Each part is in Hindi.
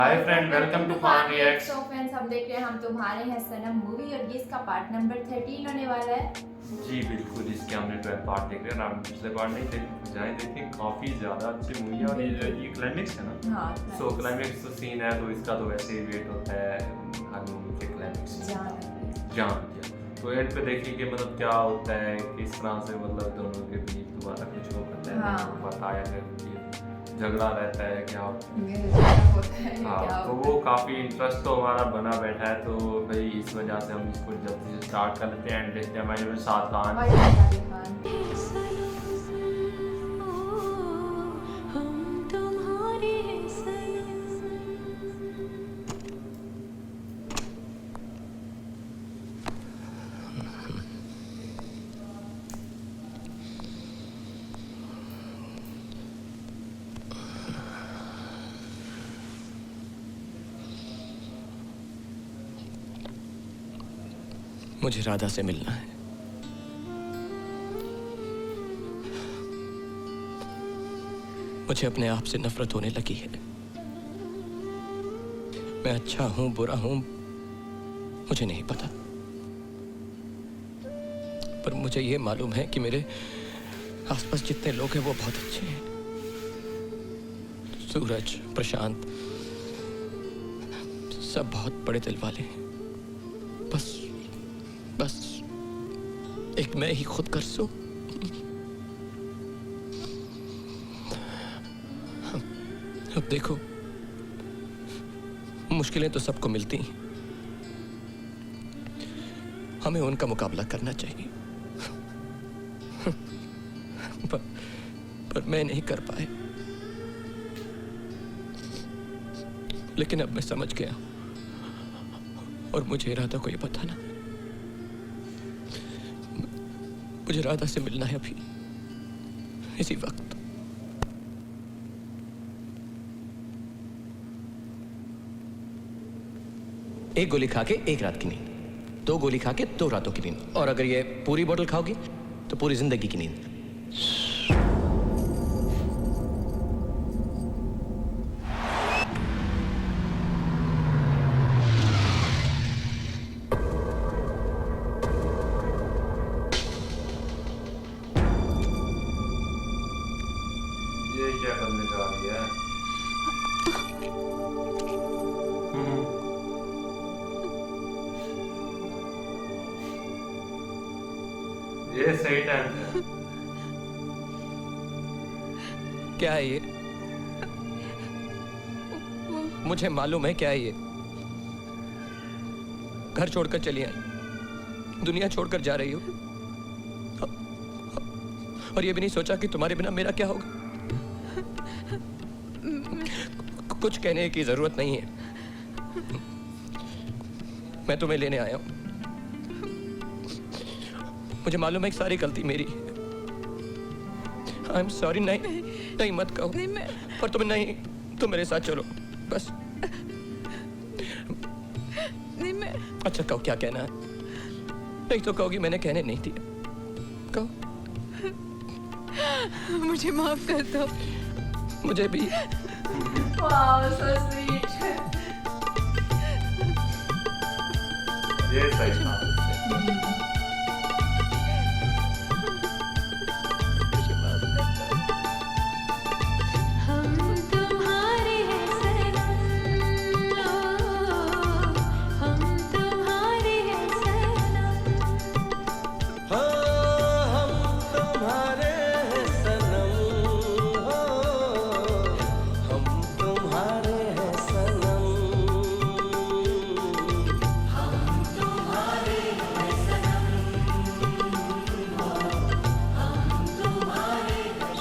Hi friend, welcome to fun react. So friends, हम देख रहे हैं हम तुम्हारे हैं सनम मूवी और ये इसका पार्ट नंबर 13 होने वाला है। जी बिल्कुल, इसके हमने 12 पार्ट देख रहे हैं। आप पिछले पार्ट नहीं देख जाए देखें, काफ़ी ज़्यादा अच्छी मूवी है। और ये क्लाइमेक्स है ना। हाँ, सो क्लाइमेक्स तो सीन है, तो इसका तो वैसे ही वेट होता है हर मूवी के क्लाइमेक्स जान किया। तो एंड पे देखिए कि मतलब क्या होता है, किस तरह से मतलब दोनों के बीच दोबारा कुछ हो पाता है। हाँ। बताया गया कि झगड़ा रहता है क्या होता है हाँ, क्या तो वो काफ़ी इंटरेस्ट तो हमारा बना बैठा है। तो भाई इस वजह से हम इसको जल्दी से स्टार्ट कर लेते हैं एंड देखते हैं हमारे साथ खान। मुझे राधा से मिलना है। मुझे अपने आप से नफरत होने लगी है। मैं अच्छा हूं बुरा हूं मुझे नहीं पता, पर मुझे यह मालूम है कि मेरे आसपास जितने लोग हैं वो बहुत अच्छे हैं। सूरज, प्रशांत, सब बहुत बड़े दिल वाले हैं। बस एक मैं ही खुद कर सो। अब देखो, मुश्किलें तो सबको मिलती हैं, हमें उनका मुकाबला करना चाहिए। पर मैं नहीं कर पाए। लेकिन अब मैं समझ गया और मुझे राधा को ये बताना। मुझे राधा से मिलना है अभी, इसी वक्त। एक गोली खा के एक रात की नींद, 2 गोली खा के 2 रातों की नींद, और अगर ये पूरी बोतल खाओगी तो पूरी जिंदगी की नींद। ये क्या करने जा रही है? ये सही टाइम है। क्या है ये? मुझे मालूम है क्या है ये। घर छोड़कर चली आई, दुनिया छोड़कर जा रही हो, और ये भी नहीं सोचा कि तुम्हारे बिना मेरा क्या होगा। कुछ कहने की जरूरत नहीं है, मैं तुम्हें लेने आया हूं। मुझे मालूम है कि सारी गलती मेरी है। I am sorry. नहीं मत कहो। पर तुम नहीं, तुम मेरे साथ चलो बस। अच्छा कहो, क्या कहना है? नहीं तो कहोगी मैंने कहने नहीं दिया। कहो। मुझे माफ कर दो। मुझे भी। Wow, so sweet. ये सही था।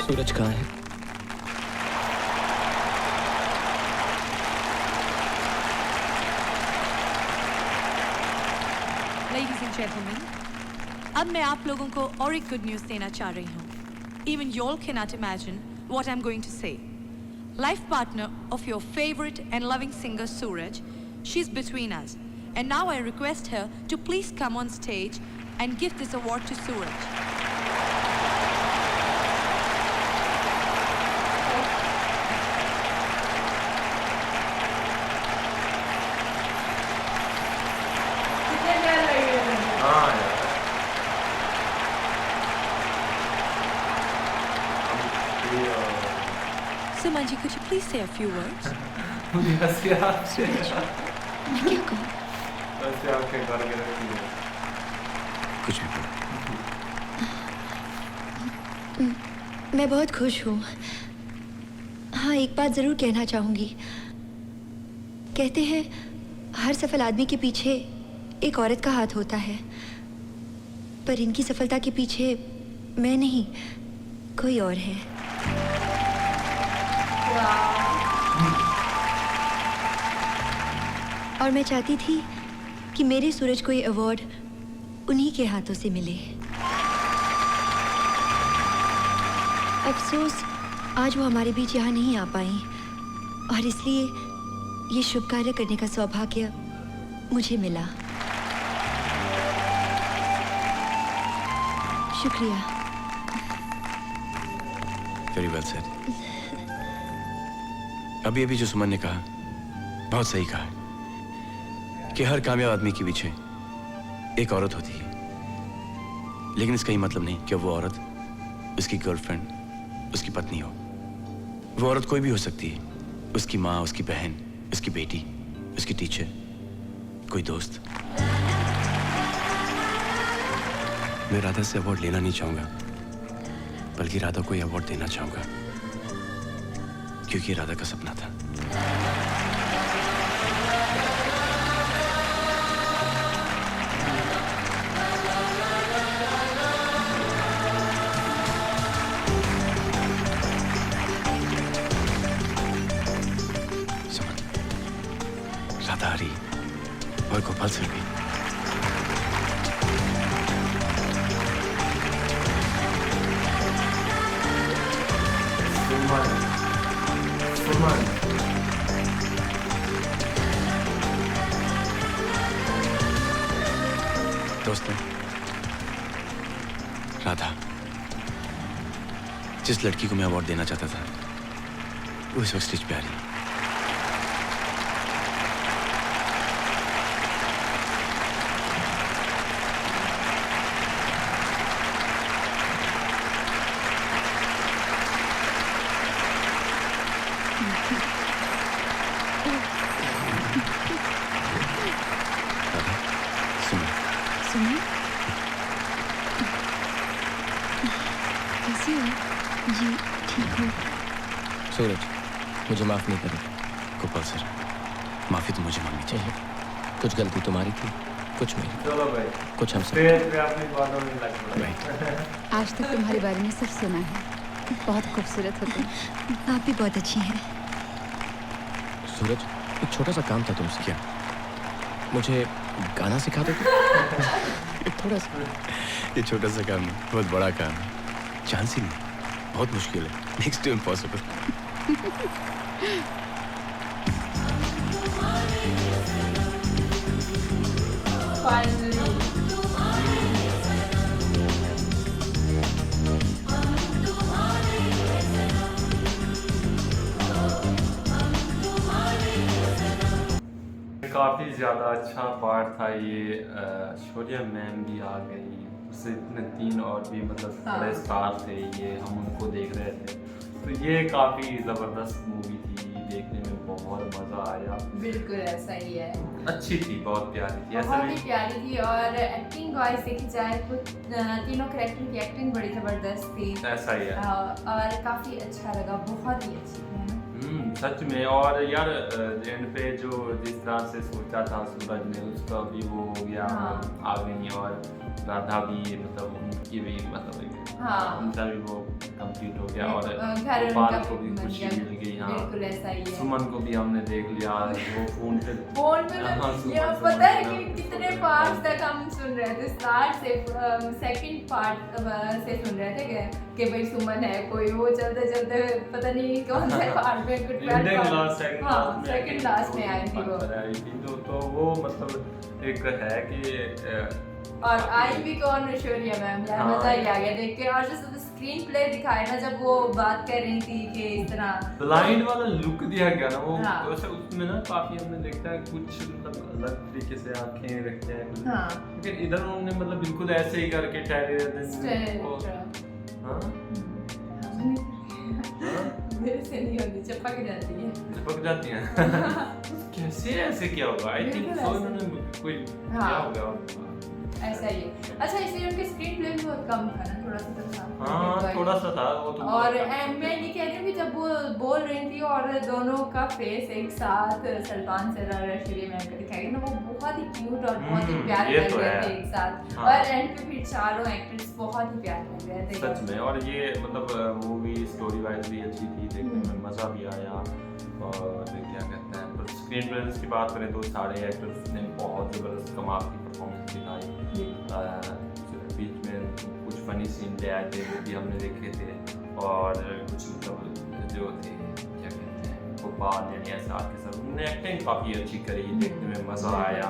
सूरज कहाँ है? Ladies and gentlemen, अब मैं आप लोगों को और एक गुड न्यूज़ देना चाह रही हूँ। Even you all cannot imagine what I'm going to say. Life partner of your favorite and loving singer Suraj, she's between us. And now I request her to please come on stage and give this award to Suraj. थी और Suman ji, could you please say a few words? मुझे हंसी आ मैं क्या कहूँ? वैसे आंखें करके रखी है। कुछ भी बोलो। मैं बहुत खुश हूँ। हाँ, एक बात ज़रूर कहना चाहूँगी। कहते हैं हर सफल आदमी के पीछे एक औरत का हाथ होता है, पर इनकी सफलता के पीछे मैं नहीं, कोई और है। और मैं चाहती थी कि मेरे सूरज को ये अवार्ड उन्हीं के हाथों से मिले। अफसोस आज वो हमारे बीच यहाँ नहीं आ पाई, और इसलिए ये शुभ कार्य करने का सौभाग्य मुझे मिला। शुक्रिया। Very well said. अभी अभी जो सुमन ने कहा बहुत सही कहा कि हर कामयाब आदमी के पीछे एक औरत होती है, लेकिन इसका ये मतलब नहीं कि वो औरत उसकी गर्लफ्रेंड, उसकी पत्नी हो। वो औरत कोई भी हो सकती है, उसकी माँ, उसकी बहन, उसकी बेटी, उसकी टीचर, कोई दोस्त। मैं राधा से अवार्ड लेना नहीं चाहूंगा, बल्कि राधा को ये अवार्ड देना चाहूंगा, क्योंकि राधा का सपना था। सुमन, राधा हरी और गोपाल सर भी। सुमन दोस्तों, राधा जिस लड़की को मैं अवार्ड देना चाहता था वो इस वक्त स्टेज पे आ रही है। राधा, सुनो। सुनिए, कैसे हो? जी ठीक हूँ। सूरज, मुझे माफ नहीं करें। गोपाल सर, माफी तो मुझे मांगनी चाहिए। कुछ गलती तुम्हारी थी, कुछ मेरी, चलो भाई, कुछ हम सब। स्टेज पे अपनी बातों में लग पड़े। राइट। आज तक तुम्हारे बारे में सब सुना है, बहुत खूबसूरत हो तुम। आप भी बहुत अच्छी हैं। सूरज, एक छोटा सा काम था तुमसे। क्या? मुझे गाना सिखा दो। थोड़ा सा। ये छोटा सा काम है, बहुत बड़ा काम है। चांस ही नहीं, बहुत मुश्किल है, नेक्स्ट टू इम्पॉसिबल। काफ़ी ज़्यादा अच्छा पार्ट था ये। शौर्या मैम भी आ गई, उससे इतने 3 और भी मतलब बड़े स्टार थे, ये हम उनको देख रहे थे। तो ये काफ़ी ज़बरदस्त मूवी थी, देखने में बहुत मज़ा आया। बिल्कुल ऐसा ही है, अच्छी थी, बहुत प्यारी थी। ऐसा बहुत ही नहीं प्यारी थी। और एक्टिंग वाइज देखी जाए तो तीनों कैरेक्टर की एक्टिंग बड़ी ज़बरदस्त थी। ऐसा ही है। और काफ़ी अच्छा लगा, बहुत ही अच्छी थी, है ना? सच में। और यार एंड पे जो जिस तरह से सोचा था सूरज ने, उसका भी वो हो गया। हाँ। आ गई और राधा भी, मतलब उनकी भी मतलब हाँ। उनका भी वो कंप्लीट हो गया। और घर गोपाल उनका को भी बन खुशी गया। मिल गई। हाँ, बिल्कुल ऐसा ही है। सुमन को भी हमने देख लिया, वो फोन पे फोन पे हाँ, सुमन, ये सुमन, पता है सुमन, कि कितने सुमन, पार्ट्स तक हम सुन रहे थे, स्टार्ट से सेकंड पार्ट से सुन रहे थे कि भाई सुमन है कोई, वो चलते चलते पता नहीं कौन से पार्ट में कुछ सेकंड लास्ट में आई थी वो। तो वो मतलब एक है कि और आई भी कौन, शौर्या मैम, मजा ही आ गया देख के। और जो स्क्रीन प्ले दिखाया ना, जब वो बात कर रही थी कि इस तरह ब्लाइंड वाला लुक दिया गया ना, वो हाँ। वैसे उसमें ना काफी हमने देखा है कुछ मतलब अलग तरीके से आंखें रखते हैं कुछ। हाँ। लेकिन इधर उन्होंने मतलब बिल्कुल ऐसे ही करके ठहरे रहते हैं। Straight, हाँ? मेरे से नहीं होती, चिपक जाती है। चिपक जाती हैं। कैसे ऐसे क्या होगा? आई थिंक बिल्कुल सो ऐसे। इन्होंने कोई हाँ। क्या हो गया? ऐसा ही है। अच्छा, इसलिए उनके स्क्रीन प्ले भी बहुत कम था ना, थोड़ा सा तो था। हाँ थोड़ा सा था वो तो। और मैं ये कह रही हूँ कि जब वो बोल रही थी और दोनों का फेस एक साथ सलमान सर और ऐश्वर्या मैम का दिखाया गया ना, वो बहुत ही क्यूट और बहुत ही प्यारे ये लग तो रहे है। थे एक साथ। हाँ। और एंड पे फिर चारों एक्टर्स बहुत ही प्यारे लग रहे थे सच में। और ये मतलब मूवी स्टोरी वाइज भी अच्छी थी, देखने में मज़ा भी आया। और क्या कहते हैं, पर स्क्रीन प्रेजेंस की बात करें तो सारे एक्टर्स ने बहुत ज़बरदस्त कमाल की परफॉर्मेंस दिखाई। बीच में कुछ फनी सीन ले आए थे, वो भी हमने देखे थे। और कुछ मतलब जो थे क्या कहते हैं, गोपाल यानी एसआर के सर, उन्होंने एक्टिंग काफ़ी अच्छी करी, देखने में मज़ा आया।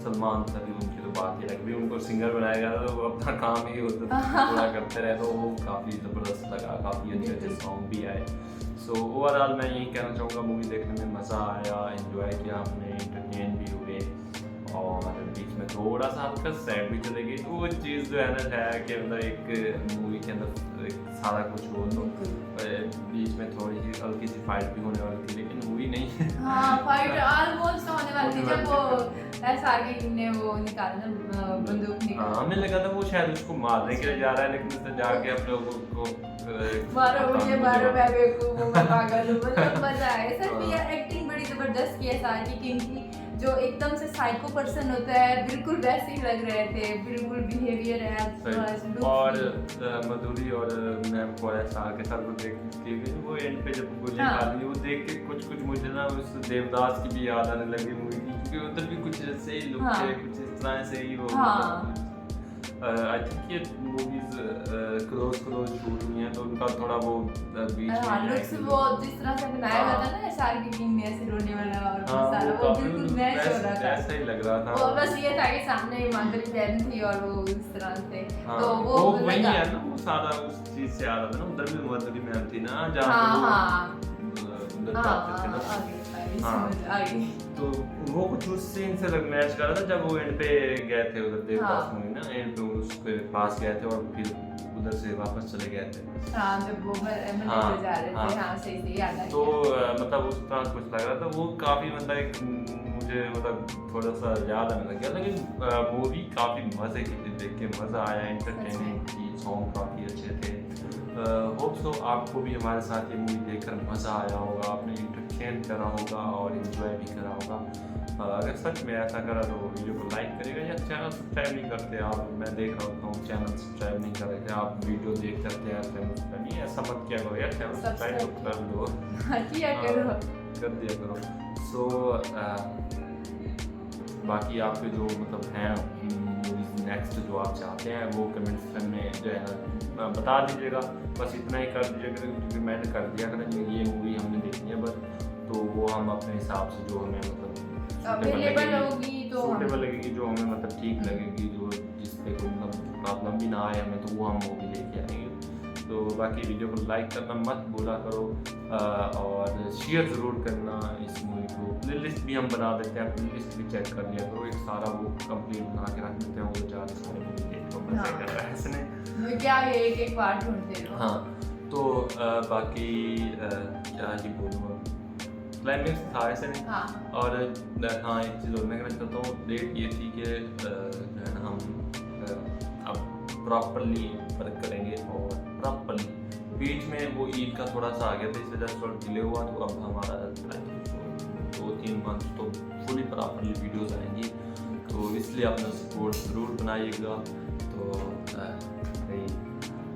सलमान सर भी, उनकी तो बात ही अलग, भी उनको सिंगर बनाया गया था तो वो अपना काम ही होता पूरा करते रहे, तो वो काफ़ी ज़बरदस्त लगा, काफ़ी अच्छे अच्छे सॉन्ग भी आए। सो ओवरऑल मैं यही कहना चाहूँगा, मूवी देखने में मज़ा आया, एंजॉय किया हमने, एंटरटेन भी हुए। और बीच में थोड़ा सा हल्का सैड भी चले गई, तो वो चीज़ जो है ना है कि मतलब एक मूवी के अंदर एक सारा कुछ हो तो बीच में थोड़ी सी हल्की सी फाइट भी होने वाली थी, लेकिन हुई नहीं। हाँ, फाइट ऑलमोस्ट होने वाली थी जब वो एसआर के किंग ने वो निकाला ना, बंदूक निकाला। हमें लगा था वो शायद उसको मारने के लिए जा रहा है, लेकिन उसने जाके अपने को मारो मुझे, मारो मैं बेवकूफ हूँ, मैं पागल हूँ, मतलब मजा आया। सर भी यार एक्टिंग बड़ी जबरदस्त की है एसआर की किंग की, जो एकदम से साइको पर्सन होता है, बिल्कुल वैसे ही लग रहे थे, बिल्कुल बिहेवियर है। और मधुरी और मैम को एसआर के साथ वो देख के वो एंड पे जब गोली मारी, वो देख के कुछ मुझे ना उस देवदास की भी याद आने लगी मूवी की, क्योंकि उधर भी कुछ ऐसे ही लुक थे, कुछ इस तरह से ही वो। आई थिंक ये मूवीज क्लोज शूट हुई हैं, तो उनका थोड़ा वो बीच में लुक्स वो जिस तरह से बनाया हुआ था ना एसआर की किंग ने, ऐसे रोने वाला और सारा वो बिल्कुल मैच हो रहा था, ऐसा ही लग रहा था। वो बस ये था कि सामने ईमानदारी बहन थी और वो इस तरह से, तो वो वही है ना, वो सारा उस चीज से आ रहा था ना, उधर भी मधुरी मैम थी ना, जहाँ उधर जाते थे ना। हाँ, तो वो कुछ उस सीन से मैच कर रहा था जब वो एंड पे गए थे उधर देवदास मूवी ना, एंड पे उसके पास गए थे और फिर उधर से वापस चले गए थे। हाँ, जब वो मंदिर जा रहे थे। हाँ, सही याद आ गया। तो मतलब उस तरह कुछ लग रहा था, वो काफी मतलब एक मुझे मतलब थोड़ा सा याद आने लग गया, लेकिन मूवी काफी मजे की थी, देख के मजा आया, एंटरटेनिंग थी, सॉन्ग काफी अच्छे थे। होप सो आपको भी हमारे साथ ये मूवी देखकर मज़ा आया होगा, आपने एंटरटेन करा होगा और इन्जॉय भी करा होगा। अगर सच में ऐसा करा तो वीडियो को लाइक करेगा, या चैनल सब्सक्राइब नहीं करते आप, मैं देख रहा हूँ चैनल सब्सक्राइब नहीं कर रहे थे आप, वीडियो देख करते हैं चैनल सब्सक्राइब नहीं, ऐसा मत किया करो यार, चैनल सब्सक्राइब कर दो, किया करो, कर दिया करो। सो बाकी आपके जो मतलब हैं मूवीज नेक्स्ट जो आप चाहते हैं वो कमेंट सेक्शन में जो है ना बता दीजिएगा, बस इतना ही कर दीजिएगा, रिकमेंड कर दिया करें ये मूवी हमने देखनी है बस, तो वो हम अपने हिसाब से जो हमें मतलब अवेलेबल होगी तो सूटेबल लगेगी, जो हमें मतलब ठीक लगेगी, जो जिस पे कोई मतलब प्रॉब्लम भी ना आए हमें, तो वो हम मूवी लेके आएंगे। तो बाकी वीडियो को लाइक करना मत भूला करो, और शेयर ज़रूर करना इस मूवी को। प्लेलिस्ट भी हम बना देते हैं, प्लेलिस्ट भी चेक कर लिया करो, एक सारा वो कंप्लीट बना के रख देते हैं, वो जाके सारे मूवी देख लो, मज़े कर रहा है इसने क्या एक पार्ट ढूंढते रहो। हाँ, तो बाकी क्या ही बोलूँ, क्लाइमेक्स था ऐसे नहीं। हाँ। और हाँ, एक चीज़ और मैं कहना चाहता हूँ, डेट ये थी कि जो है ना हम अब प्रॉपरली वर्क करेंगे, और प्रॉपरली बीच में वो ईद का थोड़ा सा आ गया था, इस वजह से थोड़ा डिले हुआ, तो अब हमारा 2-3 मंथ तो फुली प्रॉपरली वीडियोस आएंगी, तो इसलिए अपना सपोर्ट ज़रूर बनाइएगा।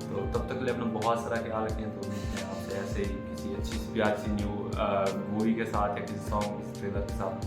तो तब तक के लिए अपना बहुत सारा ख्याल रखें, तो आपसे ऐसे ही किसी अच्छी सी प्यारी सी न्यू मूवी के साथ या किसी सॉन्ग ट्रेलर के साथ